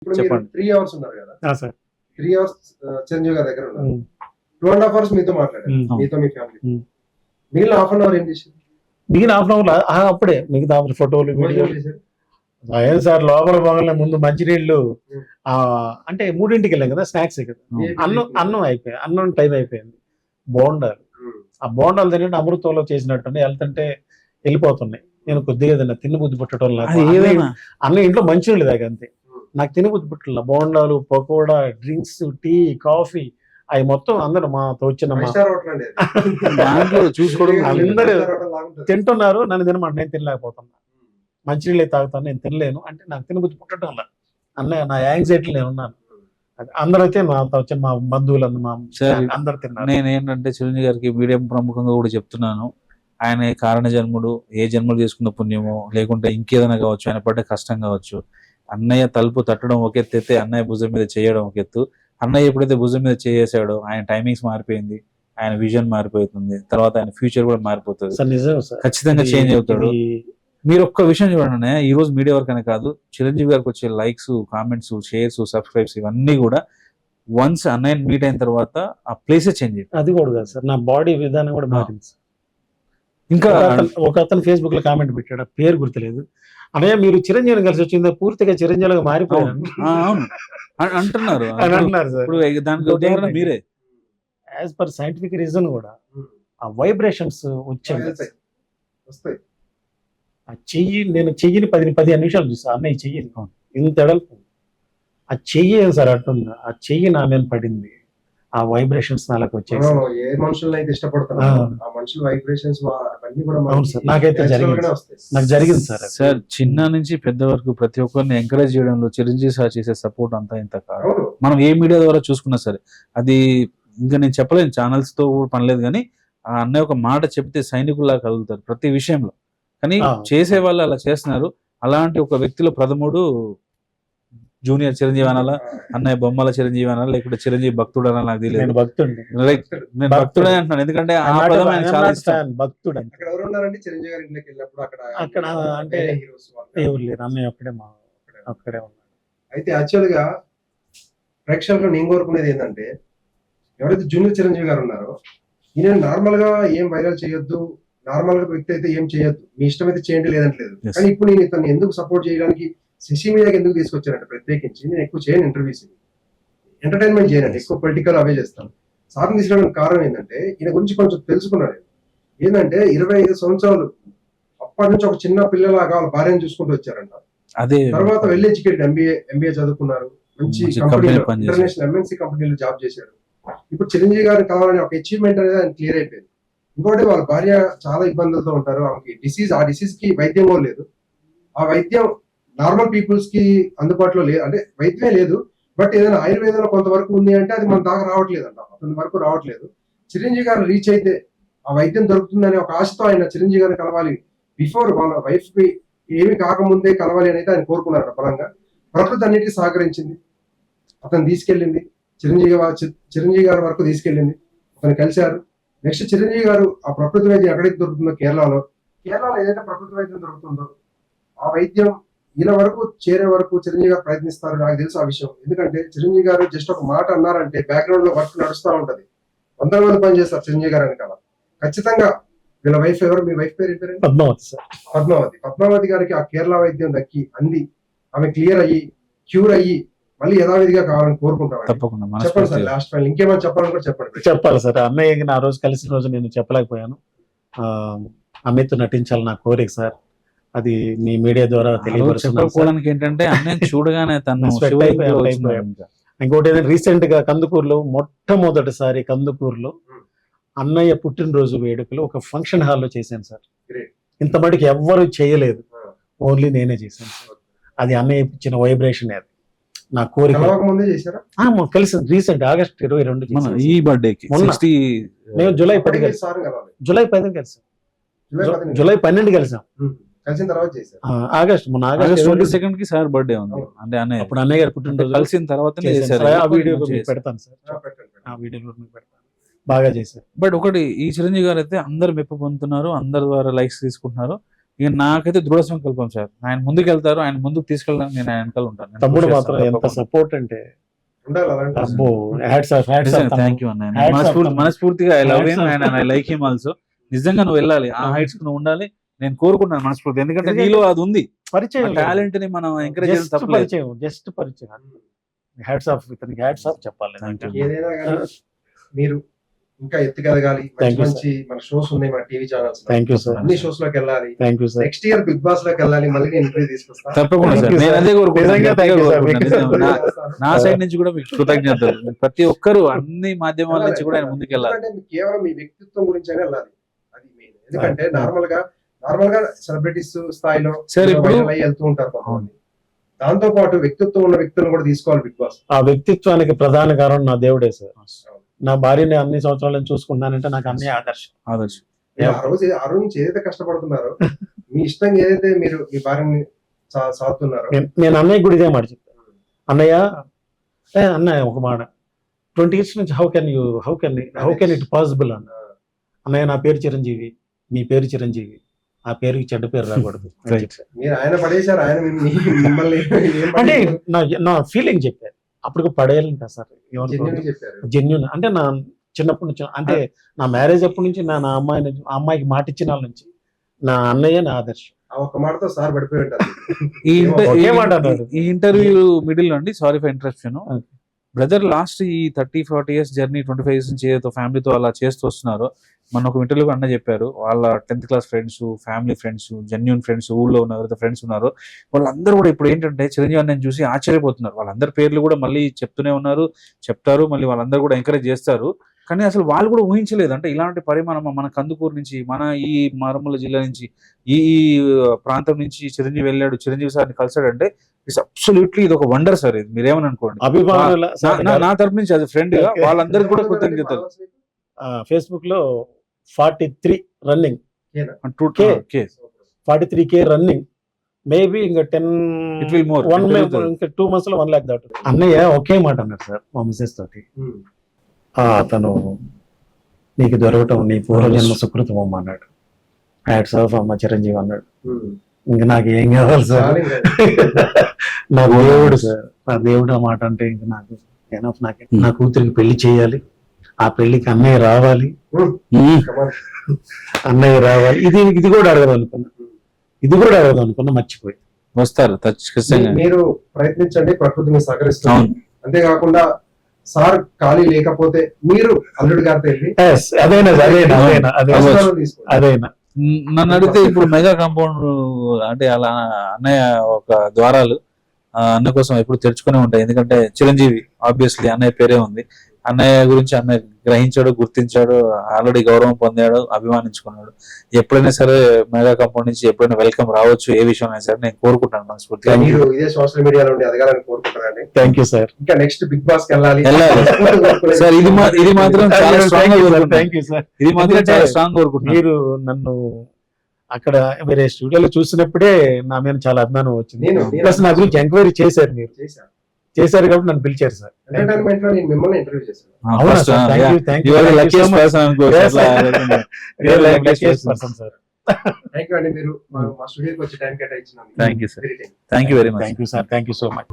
ఇప్పుడు మీరు చెప్పండి 3 అవర్స్ ఉన్నారు కదా, సార్ 3 అవర్స్ చిరంజీవి గారి దగ్గర ఉన్నారు. 2.5 అవర్స్ మీతో మాట్లాడారు, మీతో మీ ఫ్యామిలీ. మిగిలిన హాఫ్ అన్ అవర్ ఏం చేశారు? మిగిలిన హాఫ్ అన్ అవర్ అప్పుడే మిగతా ఫోటోలు వీడియో భోజనం చేశారు? ఏం సార్ లోపల పోగలే ముందు మంచినీళ్ళు అంటే 3ంటికి వెళ్ళాం కదా, స్నాక్స్ కదా, అన్నం అయిపోయింది, అన్నం టైం అయిపోయింది. బోండాలు, ఆ బోండాలు తింటే అమృతంలో చేసినట్టు వెళ్తుంటే వెళ్ళిపోతున్నాయి. నేను కొద్దిగా తిన్నా, తిన్న బుద్ధి పుట్టడం అన్న ఇంట్లో మంచినీళ్ళు తాగా అంతే, నాకు తిన బుద్ధి పుట్టల. బోండాలు, పకోడా, డ్రింక్స్, టీ, కాఫీ అవి మొత్తం అందరూ మాతో వచ్చిన చూసుకోవడం అందరూ తింటున్నారు, నన్ను తినమాట నేను తినలేకపోతున్నా. మంచినీళ్ళే తాగుతాను, నేను తినలేను అంటే నాకు తినబుద్ధి పుట్టడం వల్ల అన్నయ్య నా యాంగ్జైటీ నేను ఉన్నాను. అందరూ అయితే మాతో వచ్చిన మా బంధువులు అందరు తిన్నారు. నేను ఏంటంటే చిరంజీవి గారికి మీడియం ప్రముఖంగా కూడా చెప్తున్నాను, ఆయన కారణ జన్ముడు, ఏ జన్మలు చేసుకున్న పుణ్యమో లేకుంటే ఇంకేదైనా కావచ్చు, ఆయన పడ్డ కష్టం కావచ్చు. అన్నయ్య తలుపు తట్టడం ఒక ఎత్తు అయితే అన్నయ్య భుజం మీద చేయడం ఒక ఎత్తు. అన్నయ్య ఎప్పుడైతే భుజం మీద చేసాడో ఆయన టైమింగ్స్ మారిపోయింది, ఆయన విజన్ మారిపోతుంది, తర్వాత ఆయన ఫ్యూచర్ కూడా మారిపోతుంది, ఖచ్చితంగా చేంజ్ అవుతాడు. మీరు ఒక్క విషయం చూడండి, ఈ రోజు మీడియా వరకు అనే కాదు, చిరంజీవి గారికి వచ్చే లైక్స్, కామెంట్స్, షేర్స్, సబ్స్క్రైబ్స్ ఇవన్నీ కూడా వన్స్ అన్నయ్య మీట్ అయిన తర్వాత ఆ ప్లేసే చేంజ్ అయింది. అది కూడా కాదు సార్, నా బాడీ విధానం కూడా మారింది. ఇంకా ఒక అతను ఫేస్బుక్ లో కామెంట్ పెట్టాడు, పేరు గుర్తులేదు, అన్నయ్య మీరు చిరంజీవిని కలిసి వచ్చిందా పూర్తిగా చిరంజీవిగా మారిపోయారు అంటున్నారు. ఇప్పుడు దానికి ఉదాహరణ మీరే. యాజ్ పర్ సైంటిఫిక్ రీజన్ కూడా ఆ వైబ్రేషన్స్ వచ్చాయి. ఆ చెయ్యి, నేను చెయ్యిని 15 నిమిషాలు చూసా, అన్నయ్య చెయ్యిని ఇంత ఎడల్పు, ఆ చెయ్యి ఏం సార్ అట్టుంది, ఆ చెయ్యి నా మీద పడింది, ఆ వైబ్రేషన్స్ నాలకు వచ్చేసి. ఏ మనుషులను అయితే ఇష్టపడుతున్నారు ఆ మనుషుల వైబ్రేషన్స్ అవన్నీ కూడా అవును సార్, నాకైతే నాకు జరిగింది సార్. సార్ చిన్న నుంచి పెద్ద వరకు ప్రతి ఒక్కరిని ఎంకరేజ్ చేయడంలో చిరంజీవి సార్ చేసే సపోర్ట్ అంతా ఇంత కాదు. మనం ఏ మీడియా ద్వారా చూసుకున్నా సరే, అది ఇంకా నేను చెప్పలేను, ఛానల్స్ తో పనిలేదు, కానీ ఆ అన్నయ్య ఒక మాట చెప్తే సైనికుల్లా కదులుతారు ప్రతి విషయంలో. కానీ చేసే వాళ్ళు అలా చేస్తున్నారు. అలాంటి ఒక వ్యక్తిలో ప్రథముడు జూనియర్ చిరంజీవి అనాలా, అన్నయ్య బొమ్మల చిరంజీవి అనాలా, లేకుంటే చిరంజీవి భక్తుడు అనాలా నాకు తెలియదు. నేను భక్తుడే అంటున్నాను, ఎందుకంటే ఆ పదం ఆయన చాలా ఇష్టం. భక్తుడు అక్కడ అంటే ఎవరు లేరు, అన్నయ్య అక్కడే ఉన్నాడు. అయితే యాక్చువల్ గా ప్రేక్షకులు నేను కోరుకునేది ఏంటంటే, ఎవరైతే జూనియర్ చిరంజీవి గారు ఉన్నారో ఈయన నార్మల్ గా ఏం వైరల్ చేయొద్దు, నార్మల్ గా వ్యక్తి అయితే ఏం చేయొద్దు, మీ ఇష్టం అయితే చేయండి లేదంటలేదు. కానీ ఇప్పుడు నేను ఇతను ఎందుకు సపోర్ట్ చేయడానికి శశి మీడియాకి ఎందుకు తీసుకొచ్చానంటే, ప్రత్యేకించి నేను ఎక్కువ చేయను ఇంటర్వ్యూస్, ఎంటర్టైన్మెంట్ చేయనండి, ఎక్కువ పొలిటికల్ అవే చేస్తాను. సార్ని తీసుకోవడానికి కారణం ఏంటంటే ఈయన గురించి కొంచెం తెలుసుకున్నాను. ఏంటంటే 25 సంవత్సరాలు అప్పటి నుంచి ఒక చిన్న పిల్లలాగా వాళ్ళ భార్యను చూసుకుంటూ వచ్చారంట. అదే తర్వాత వెల్ ఎడ్యుకేటెడ్, ఎంబీఏ చదువుకున్నారు, మంచి ఇంటర్నేషనల్ ఎంఎన్సీ కంపెనీలో జాబ్ చేశారు. ఇప్పుడు చిరంజీవి గారిని కావాలని ఒక అచీవ్మెంట్ అనేది ఆయన క్లియర్ అయిపోయింది. ఇంకోటి వాళ్ళ భార్య చాలా ఇబ్బందులతో ఉంటారు, ఆమెకి డిసీజ్, ఆ డిసీజ్ కి వైద్యం కూడా లేదు. ఆ వైద్యం నార్మల్ పీపుల్స్ కి అందుబాటులో లేదు, అంటే వైద్యమే లేదు, బట్ ఏదైనా ఆయుర్వేదంలో కొంతవరకు ఉంది అంటే అది మన దాకా రావట్లేదు అంట, కొంతవరకు రావట్లేదు. చిరంజీవి గారు రీచ్ అయితే ఆ వైద్యం దొరుకుతుందనే ఒక ఆశతో ఆయన చిరంజీవి గారిని కలవాలి, బిఫోర్ వాళ్ళ వైఫ్ కి ఏమి కాకముందే కలవాలి అనేది ఆయన కోరుకున్నారు బలంగా. ప్రకృతి అన్నిటికీ సహకరించింది, అతను తీసుకెళ్ళింది, చిరంజీవి గారి వరకు తీసుకెళ్ళింది, అతను కలిశారు. నెక్స్ట్ చిరంజీవి గారు ఆ ప్రకృతి వైద్యం ఎక్కడైతే దొరుకుతుందో కేరళలో ఏదైతే ప్రకృతి వైద్యం దొరుకుతుందో ఆ వైద్యం ఈయన వరకు చేరే వరకు చిరంజీవి గారు ప్రయత్నిస్తారు. నాకు తెలుసు ఆ విషయం, ఎందుకంటే చిరంజీవి గారు జస్ట్ ఒక మాట అన్నారంటే బ్యాక్గ్రౌండ్ లో వర్క్ నడుస్తూ ఉంటది, 100 మంది పని చేస్తారు చిరంజీవి గారు వెనకాల. ఖచ్చితంగా వీళ్ళ వైఫ్ ఎవరు, మీ వైఫ్ పేరు ఏంటారు? పద్మావతి గారికి ఆ కేరళ వైద్యం దక్కి అంది, ఆమె క్లియర్ అయ్యి క్యూర్ అయ్యి మళ్ళీ యథావిధిగా కావాలని కోరుకుంటాం. చెప్పండి సార్, లాస్ట్ ఫైనల్ ఇంకేమైనా చెప్పాలని కూడా చెప్పండి. చెప్పాలి సార్, అన్నయ్య ఆ రోజు కలిసిన రోజు నేను చెప్పలేకపోయాను, అమిత్ నటించాలి నా కోరిక సార్, అది మీ మీడియా ద్వారా తెలియపరచుకోవడానికి ఏంటంటే అన్నయ్య చూడగానే తను. ఇంకోటి ఏదైనా రీసెంట్ గా కందుకూరులో మొట్టమొదటిసారి కందుకూరులో అన్నయ్య పుట్టినరోజు వేడుకలు ఒక ఫంక్షన్ హాల్లో చేశాను సార్. ఇంత మటుకు ఎవ్వరు చేయలేదు, ఓన్లీ నేనే చేశాను సార్. అది అన్నయ్య ఇచ్చిన వైబ్రేషన్, అది నా కోరిక. కలిసి రీసెంట్ ఆగస్ట్ 22 ఈ బర్త్డేకి మేము జూలై 10 కలిసాం, జూలై 12 కలిసాం, కలిసిన తర్వాత చేశారు. ఆగస్ట్ 22 కి సార్ బర్త్డే ఉంది, అంటే అన్నయ్య అప్పుడు అన్నయ్య గారు పుట్టినరోజు కలిసిన తర్వాత ఆ వీడియో పెడతాను సార్, ఆ వీడియో పెడతాను, బాగా చేశారు. బట్ ఒకటి, ఈ చిరంజీవి గారు అయితే అందరు మెప్పు పొందుతున్నారు, అందరి ద్వారా లైక్స్ తీసుకుంటున్నారు, ఇక నాకైతే దృఢ సంకల్పం సార్. ఆయన ముందుకు వెళ్తారు, ఆయన ముందుకు తీసుకెళ్ళడానికి నేను ఆయన వెనకాల ఉంటాను. నేను తమ్ముడు push మాత్రం చేస్తాను ఎంత తప్పకుండా. సపోర్ట్ అంటే ఉండాలి అలాంటి అబ్బో హ్యాట్స్ ఆఫ్ నిజంగా థ్యాంక్ యూ అన్న. Hats off మనస్ఫూర్తి తమ్ముడు. మనస్ఫూర్తిగా I love him Hats off. And I like him also. నిజంగా నువ్వు వెళ్ళాలి, ఆ హైట్స్ నువ్వు ఉండాలి, నేను కోరుకుంటున్నాను మనస్ఫూర్తి. ఎందుకంటే నీలో అది ఉంది, పరిచయం టాలెంట్ ని మనం ఎంకరేజ్ చేయడం జస్ట్ తప్పలేదు. పరిచయం జస్ట్ పరిచయం హ్యాట్స్ ఆఫ్ ఇతనికి హ్యాట్స్ ఆఫ్ చెప్పాలి. Thank you. ఏదైనా కానీ మీరు ఇంకా ఎత్తుకెదగాలి. Thank మంచి you, మంచి మన షోస్ ఉన్నాయి, మన TV channels, thank you sir, అన్ని షోస్ లోకి వెళ్ళాలి. Thank you sir. Next year Bigg Boss లోకి వెళ్ళాలి, మళ్ళీ ఇంటర్వ్యూ తీసుకొస్తాను. తప్పకుండా సార్, Thank you, నేను sir. అదే కోరుకుంటున్నాను. నిజంగా thank you, sir. నిజంగా నా సైడ్ నుంచి కూడా మీకు కృతజ్ఞతలు. ప్రతి ఒక్కరు అన్ని మాధ్యమాల నుంచి కూడా ఆయన ముందుకు వెళ్ళాలి. ఎందుకంటే మీకు కేవలం మీ వ్యక్తిత్వం గురించి వెళ్ళాలి, అది మెయిన్. ఎందుకంటే నార్మల్ గా సెలబ్రిటీస్ స్థాయిలో Sir, ఇప్పుడు- viral అయ్యి వెళ్తూ ఉంటారు కొంతమంది. దాంతో పాటు వ్యక్తిత్వం ఉన్న వ్యక్తులను కూడా తీసుకోవాలి బిగ్ బాస్. ఆ వ్యక్తిత్వానికి ప్రధాన కారణం నా దేవుడే సార్. నా భార్యని అన్ని సంవత్సరాలను చూసుకుంటానంటే నాకు అన్ని ఆదర్శం. ఆదర్శ్ మీరు ఆ రోజు నుంచి ఏదైతే కష్టపడుతున్నారో, మీ ఇష్టంగా ఏదైతే మీరు మీ భార్యని సాగుతున్నారో, నేను అన్నయ్య కూడా ఇదే మాట చెప్తాను. అన్నయ్య ఒక మాట 20 years నుంచి హౌ కెన్ ఇట్ పాసిబుల్ అన్నయ్య నా పేరు చిరంజీవి, మీ పేరు చిరంజీవి, ఆ పేరుకి చెడ్డ పేరు రాకూడదు అని Right. చెప్పాను. మీరు ఆయన పడేశారు, ఆయన మిమ్మల్ని ఏం అంటే పడేశారు? నా ఫీలింగ్ చెప్పారు. అప్పుడు పడేయాలి కదా సార్, Genuine గా చెప్పారు. జెన్యున్ అంటే నా చిన్నప్పటి నుంచి, అంటే నా మ్యారేజ్ అప్పటి నుంచి ఆ అమ్మాయికి మాట ఇచ్చిన వాళ్ళ నుంచి నా అన్నయ్య నా ఆదర్శం. ఆ ఒక్క మాటతో సార్ పడిపోయి ఉంటారు. ఒకే మాట అన్నాడు. ఈ ఇంటర్వ్యూ మిడిల్ అండి, sorry for interruption. Okay. Brother last ఈ 30-40 years జర్నీ 25 years నుంచి ఏదో ఫ్యామిలీతో అలా చేస్తూ వస్తున్నారు. మన ఒక ఇంటర్వ్యూ అన్న చెప్పారు, వాళ్ళ 10th class friends, family friends, genuine friends, ఊళ్ళో ఉన్న ఎవరైతే ఫ్రెండ్స్ ఉన్నారో వాళ్ళందరూ కూడా ఇప్పుడు ఏంటంటే చిరంజీవి అన్నని చూసి ఆశ్చర్యపోతున్నారు. వాళ్ళందరి పేర్లు కూడా మళ్ళీ చెప్తూనే ఉన్నారు, చెప్తారు, మళ్ళీ వాళ్ళందరూ కూడా ఎంకరేజ్ చేస్తారు. కానీ అసలు వాళ్ళు కూడా ఊహించలేదు అంటే ఇలాంటి పరిమాణం మన కందుకూరు నుంచి, మన ఈ మారుమూల జిల్లా నుంచి, ఈ ప్రాంతం నుంచి చిరంజీవి వెళ్ళాడు, చిరంజీవి సార్ని కలిసాడంటే ఇట్స్ అబ్సల్యూట్లీ ఇది ఒక వండర్ సార్. ఇది మీరేమని అనుకోండి. అభిమానుల నా తరపు నుంచి అది ఫ్రెండ్ గా వాళ్ళందరికీ కూడా కృతజ్ఞతలు. ఫేస్బుక్ లో 43 running, K. 43K running, maybe ఇంకా 10 It will more. ఇంకా 2 months లో 1 lakh దాటు. అన్నయ్య ఒకే మాట అన్నాడు సార్ మా మిసెస్ తోటి, అతను నీకు దొరకటం నీ పూర్వజన్మ సుకృతం అమ్మ అన్నాడు. హ్యాట్స్ ఆఫ్ అమ్మ చిరంజీవి అన్నాడు. ఇంకా నాకు ఏం కావాలి సార్, నా దేవుడు సార్, నా దేవుడు ఆ మాట అంటే ఇంకా నాకు ఎనఫ్. నా కూతురికి పెళ్లి చేయాలి, ఆ పెళ్లికి అన్నయ్య రావాలి, అన్నయ్య రావాలి. ఇది కూడా అడగదు అనుకున్నా మర్చిపోయి. వస్తారు ఖచ్చితంగా. మీరు ప్రయత్నించండి, ప్రకృతిని సహకరిస్తుంది. అవును. అంతేకాకుండా సార్ ఖాళీ లేకపోతే మీరు అల్లుడు గారితో వెళ్ళి అదేనా ఆశీర్వాదం తీసుకోండి. అదేనా నన్ను అడిగితే ఇప్పుడు మెగా కాంపౌండ్ అంటే అలా అన్నయ్య ఒక ద్వారాలు అన్న కోసం ఎప్పుడు తెరుచుకునే ఉంటాయి. ఎందుకంటే చిరంజీవి ఆబ్వియస్లీ అన్నయ్య పేరే ఉంది. అన్నయ్య గురించి అన్నయ్య గ్రహించాడు, గుర్తించాడు, ఆల్రెడీ గౌరవం పొందాడు, అభిమానించుకున్నాడు. ఎప్పుడైనా సరే మెగా కాంపౌండ్ నుంచి ఎప్పుడైనా వెల్కమ్ రావచ్చు, ఏ విషయం అయినా సరే నేను కోరుకుంటాను మనస్ఫూర్తిగా. మీరు ఇదే సోషల్ మీడియాలో ఉండి ఎదగాలని కోరుకుంటారండి. Thank you sir. ఇంకా నెక్స్ట్ బిగ్ బాస్ కి వెళ్ళాలి సార్. ఇది మాత్రం చాలా స్ట్రాంగ్ గా థ్యాంక్ యూ సార్. ఇది మాత్రం చాలా స్ట్రాంగ్ కోరుకుంటున్నాను. మీరు నన్ను అక్కడ వేరే స్టూడియోలో చూసినప్పుడే నా మీద చాలా అభిమానం వచ్చింది. ప్లస్ నా గురించి ఎంక్వైరీ చేశారు, మీరు చేశారు కాబట్టి నన్ను పిలిచారు సార్. ఎంటర్టైన్మెంట్ లో నేను మిమ్మల్ని ఇంటర్వ్యూ చేశాను. అవునా sir? Thank you You are the so luckiest much. person అనుకోవచ్చు. Yes, అట్లా You are the luckiest person, sir. Thank you అండి, మీరు మా స్టూడియోకి వచ్చి టైం కేటాయించినందుకు. Thank you, sir. Very thank you. Thank you very much. Thank you, sir. Thank you so much.